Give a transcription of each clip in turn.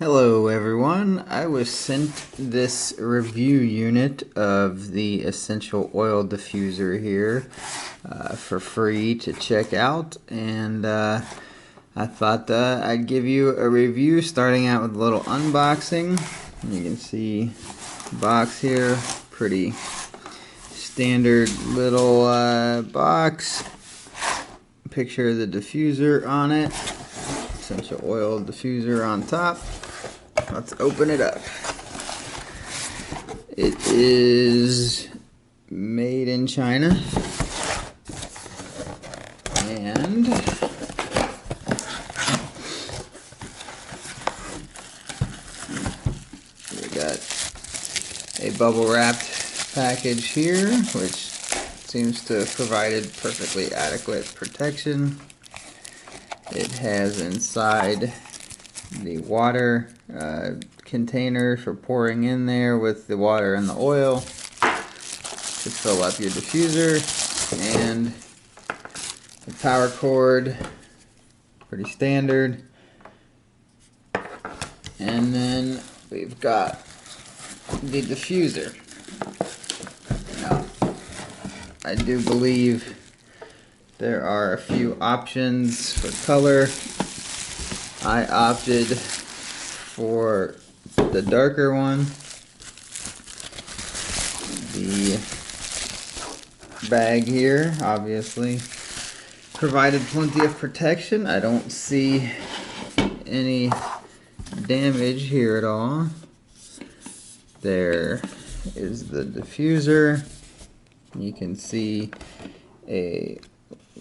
Hello everyone, I was sent this review unit of the Essential Oil Diffuser here for free to check out, and I thought I'd give you a review starting out with a little unboxing. You can see the box here, pretty standard little box, picture of the diffuser on it, essential oil diffuser on top. Let's open it up. It is made in China, and we got a bubble wrapped package here, which seems to have provided perfectly adequate protection. It has inside the water container for pouring in there with the water and the oil to fill up your diffuser, and the power cord, pretty standard. And then we've got the diffuser. Now, I do believe there are a few options for color. I opted for the darker one. The bag here obviously provided plenty of protection. I don't see any damage here at all. There is the diffuser. You can see a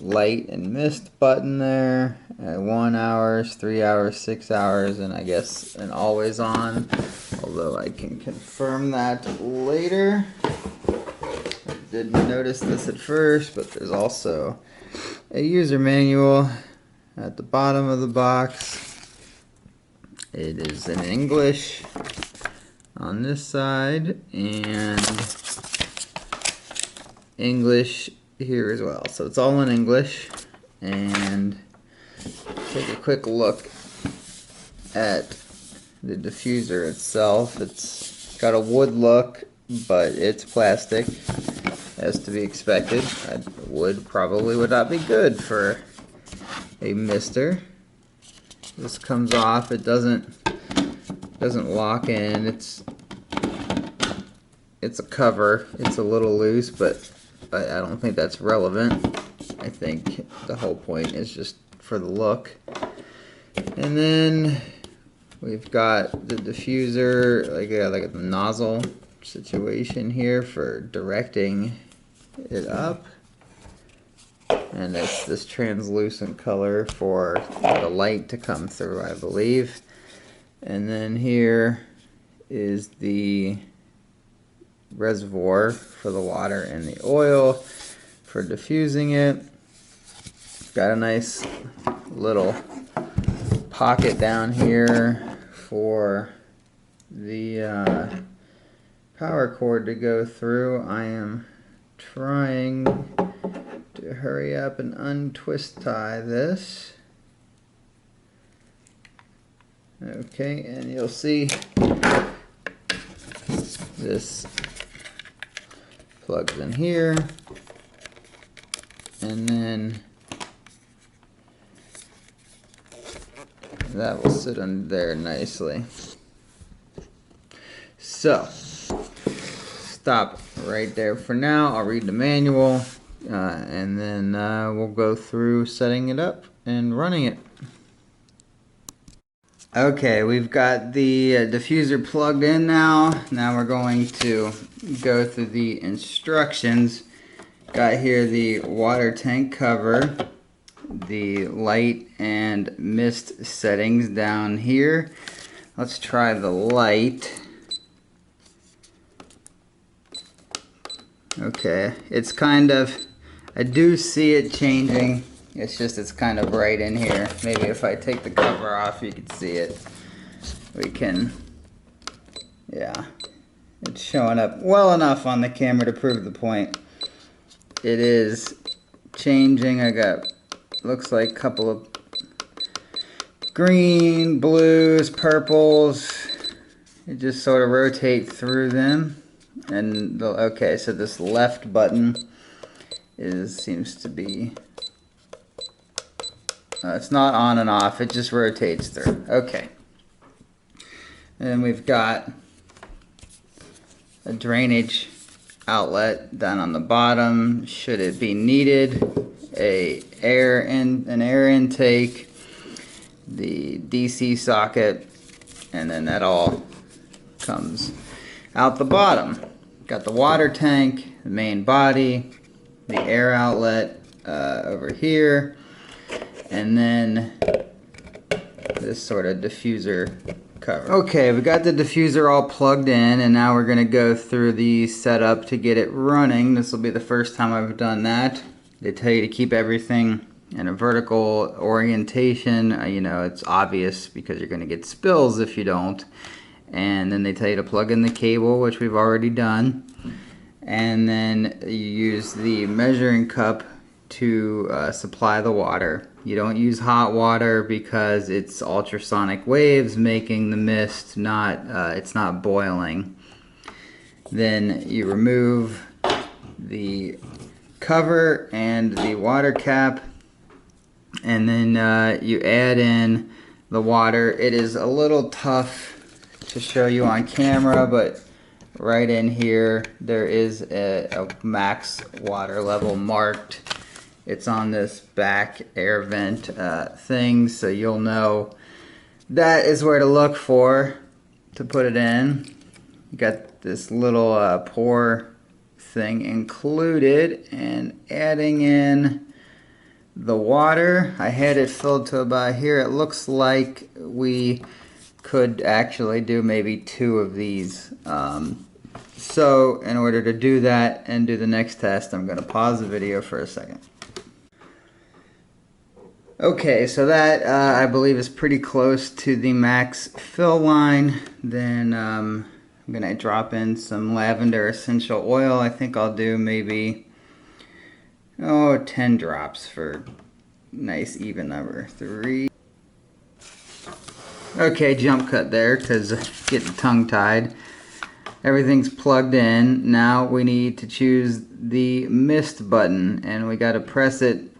light and mist button there, 1 hour, 3 hours, 6 hours, and I guess an always on, although I can confirm that later. I didn't notice this at first, but there's also a user manual at the bottom of the box. It is in English on this side and English here as well, so it's all in English. And take a quick look at the diffuser itself. It's got a wood look, but it's plastic, as to be expected. Wood probably would not be good for a mister. This comes off. It doesn't lock in. It's a cover. It's a little loose, but I don't think that's relevant. I think the whole point is just for the look. And then we've got the diffuser, like a nozzle situation here for directing it up. And it's this translucent color for the light to come through, I believe. And then here is the reservoir for the water and the oil for diffusing it. Got a nice little pocket down here for the power cord to go through. I am trying to hurry up and untwist tie this. Okay, and you'll see this plugs in here, and then that will sit under there nicely. So, stop right there for now. I'll read the manual, and then we'll go through setting it up and running it. Okay, we've got the diffuser plugged in now. Now we're going to go through the instructions. Got here the water tank cover, the light and mist settings down here. Let's try the light. Okay, it's kind of, I do see it changing. It's kind of right in here. Maybe if I take the cover off, you can see it. We can, yeah. It's showing up well enough on the camera to prove the point. It is changing. I got, looks like a couple of green, blues, purples. You just sort of rotate through them. And okay, so this left button seems to be, it's not on and off, it just rotates through. Okay. And we've got a drainage outlet down on the bottom, should it be needed, an air intake, the DC socket, and then that all comes out the bottom. Got the water tank, the main body, the air outlet over here, and then this sort of diffuser cover. Okay, we got the diffuser all plugged in, and now we're going to go through the setup to get it running. This will be the first time I've done that. They tell you to keep everything in a vertical orientation. You know, it's obvious because you're going to get spills if you don't. And then they tell you to plug in the cable, which we've already done. And then you use the measuring cup to supply the water. You don't use hot water because it's ultrasonic waves making the mist, it's not boiling. Then you remove the cover and the water cap, and then you add in the water. It is a little tough to show you on camera, but right in here there is a max water level marked. It's on this back air vent thing, so you'll know that is where to look for to put it in. You got this little pour thing included, and adding in the water. I had it filled to about here. It looks like we could actually do maybe 2 of these. So in order to do that and do the next test, I'm going to pause the video for a second. Okay, so that I believe is pretty close to the max fill line. Then I'm going to drop in some lavender essential oil. I think I'll do maybe 10 drops for nice even number. 3. Okay, jump cut there because getting tongue tied. Everything's plugged in. Now we need to choose the mist button, and we got to press it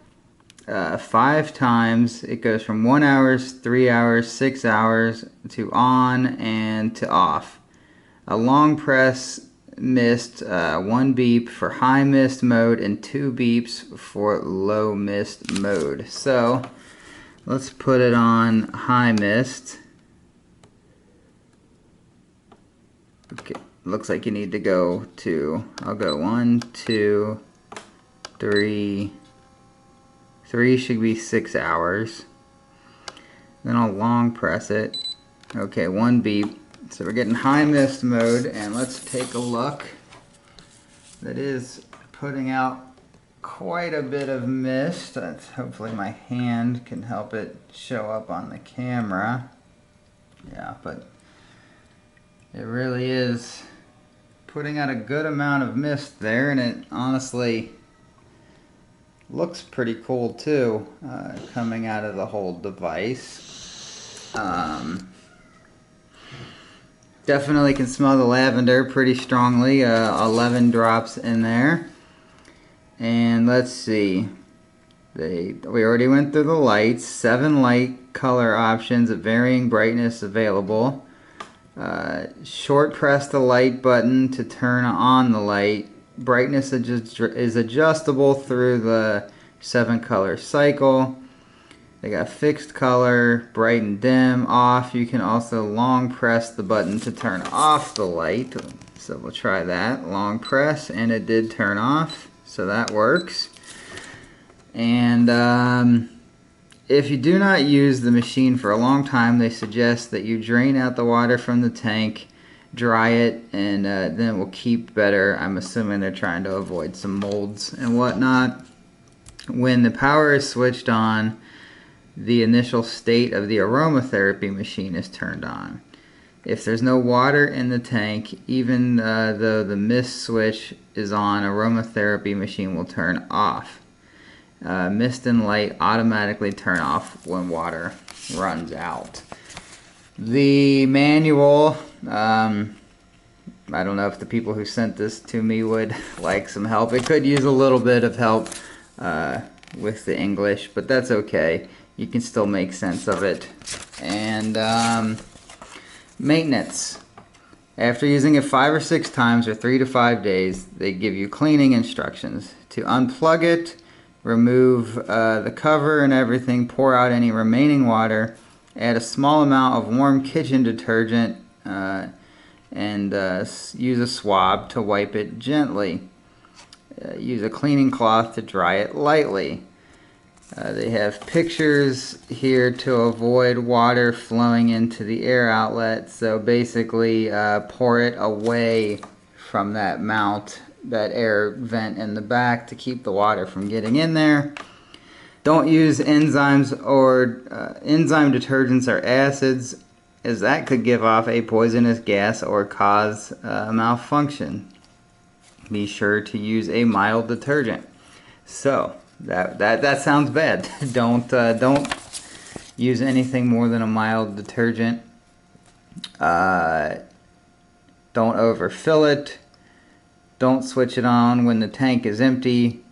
5 times. It goes from 1 hour, 3 hours, 6 hours to on and to off. A long press mist, 1 beep for high mist mode and 2 beeps for low mist mode. So let's put it on high mist. Okay, looks like you need to go to, I'll go 1, 2, 3. 3 should be 6 hours. Then I'll long press it. Okay, 1 beep. So we're getting high mist mode, and let's take a look. That is putting out quite a bit of mist. Hopefully my hand can help it show up on the camera. Yeah, but it really is putting out a good amount of mist there, and it honestly looks pretty cool too, coming out of the whole device. Definitely can smell the lavender pretty strongly. 11 drops in there. And let's see. We already went through the lights. 7 light color options of varying brightness available. Short press the light button to turn on the light. Brightness is adjustable through the 7 color cycle. They got fixed color, bright and dim, off. You can also long press the button to turn off the light. So we'll try that. Long press, and it did turn off. So that works. And if you do not use the machine for a long time, they suggest that you drain out the water from the tank, dry it, and then it will keep better. I'm assuming they're trying to avoid some molds and whatnot. When the power is switched on, the initial state of the aromatherapy machine is turned on. If there's no water in the tank, even though the mist switch is on, aromatherapy machine will turn off. Mist and light automatically turn off when water runs out. The manual, I don't know if the people who sent this to me would like some help. It could use a little bit of help with the English, but that's okay. You can still make sense of it. And maintenance. After using it 5 or 6 times or 3 to 5 days, they give you cleaning instructions. To unplug it, remove the cover and everything, pour out any remaining water, add a small amount of warm kitchen detergent, and use a swab to wipe it gently. Use a cleaning cloth to dry it lightly. They have pictures here to avoid water flowing into the air outlet. So basically pour it away from that mount, that air vent in the back, to keep the water from getting in there. Don't use enzymes or enzyme detergents or acids, as that could give off a poisonous gas or cause malfunction. Be sure to use a mild detergent. So that sounds bad. Don't use anything more than a mild detergent. Don't overfill it. Don't switch it on when the tank is empty.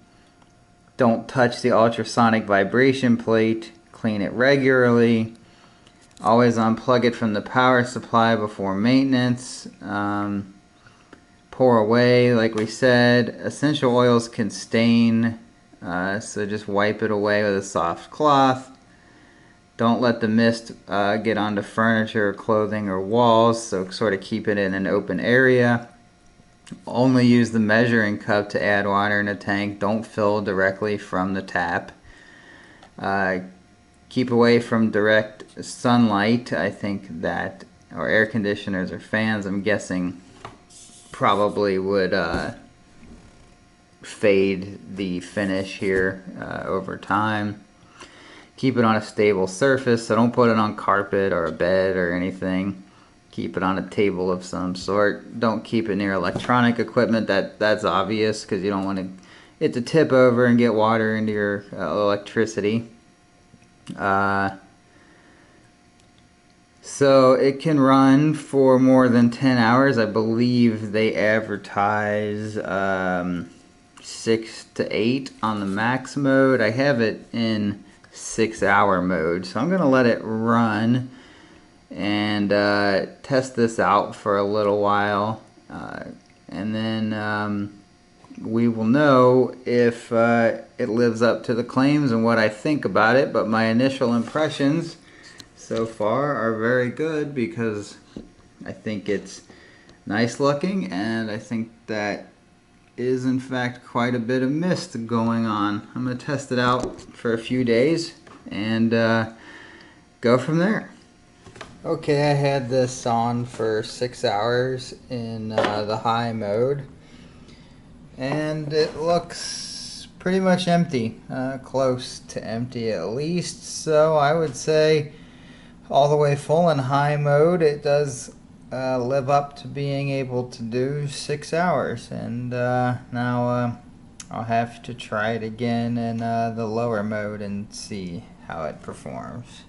Don't touch the ultrasonic vibration plate. Clean it regularly. Always unplug it from the power supply before maintenance. Pour away, like we said. Essential oils can stain, so just wipe it away with a soft cloth. Don't let the mist get onto furniture, clothing, or walls, so sort of keep it in an open area. Only use the measuring cup to add water in a tank. Don't fill directly from the tap. Keep away from direct sunlight. I think that, or air conditioners or fans, I'm guessing, probably would fade the finish here over time. Keep it on a stable surface, so don't put it on carpet or a bed or anything. Keep it on a table of some sort. Don't keep it near electronic equipment. That's obvious, because you don't want it to tip over and get water into your electricity. So it can run for more than 10 hours. I believe they advertise 6 to 8 on the max mode. I have it in 6-hour mode, so I'm gonna let it run and test this out for a little while, and then we will know if it lives up to the claims and what I think about it. But my initial impressions so far are very good, because I think it's nice looking, and I think that is in fact quite a bit of mist going on. I'm going to test it out for a few days and go from there. Okay, I had this on for 6 hours in the high mode, and it looks pretty much empty, close to empty at least. So I would say all the way full in high mode, it does live up to being able to do 6 hours. And now I'll have to try it again in the lower mode and see how it performs.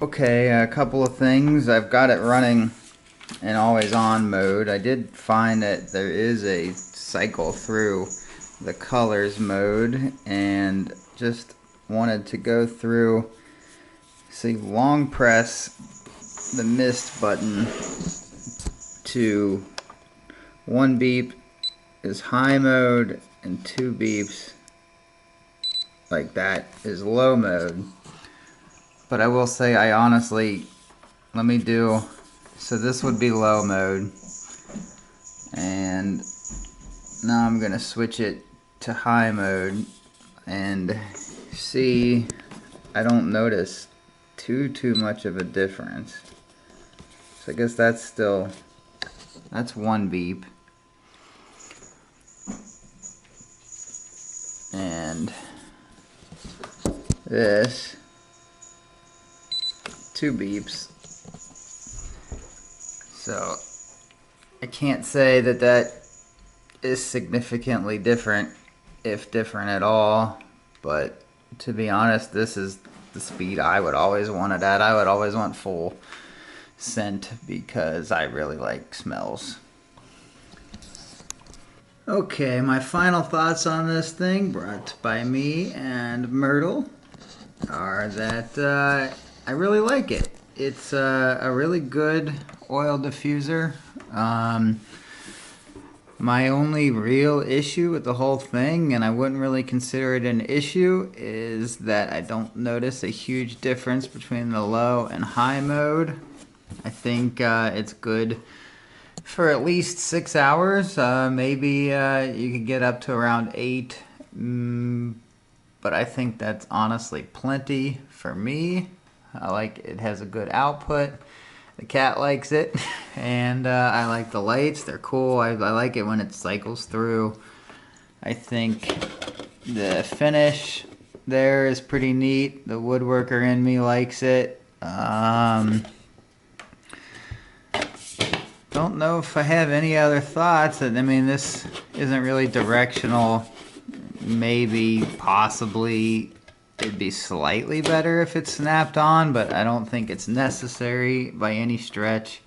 Okay, a couple of things. I've got it running in always on mode. I did find that there is a cycle through the colors mode, and just wanted to go through. See, long press the mist button to 1 beep is high mode, and 2 beeps like that is low mode. But I will say, I honestly, let me do, so this would be low mode, and now I'm going to switch it to high mode, and see, I don't notice too much of a difference. So I guess that's 1 beep, and this 2 beeps. So I can't say that is significantly different, if different at all, but to be honest, this is the speed I would always want it at. I would always want full scent because I really like smells. Okay, my final thoughts on this thing, brought by me and Myrtle, are that I really like it. It's a really good oil diffuser. My only real issue with the whole thing, and I wouldn't really consider it an issue, is that I don't notice a huge difference between the low and high mode. I think it's good for at least 6 hours. Maybe you could get up to around 8, but I think that's honestly plenty for me. I like it has a good output. The cat likes it, and I like the lights. They're cool. I like it when it cycles through. I think the finish there is pretty neat. The woodworker in me likes it. Don't know if I have any other thoughts. I mean, this isn't really directional. Maybe, possibly, it'd be slightly better if it's snapped on, but I don't think it's necessary by any stretch.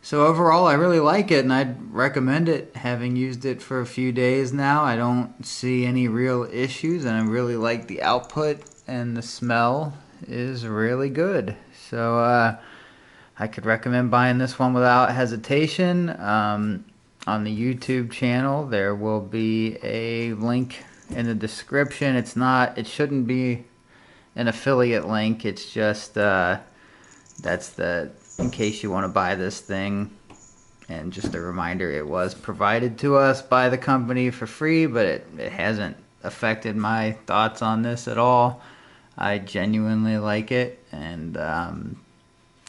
So overall, I really like it, and I'd recommend it, having used it for a few days now. I don't see any real issues, and I really like the output, and the smell is really good. So I could recommend buying this one without hesitation. On the YouTube channel, there will be a link in the description. It shouldn't be an affiliate link. It's just in case you want to buy this thing. And just a reminder, it was provided to us by the company for free, but it hasn't affected my thoughts on this at all. I genuinely like it, and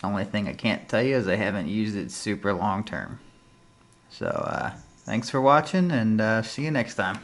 only thing I can't tell you is I haven't used it super long term. So thanks for watching, and see you next time.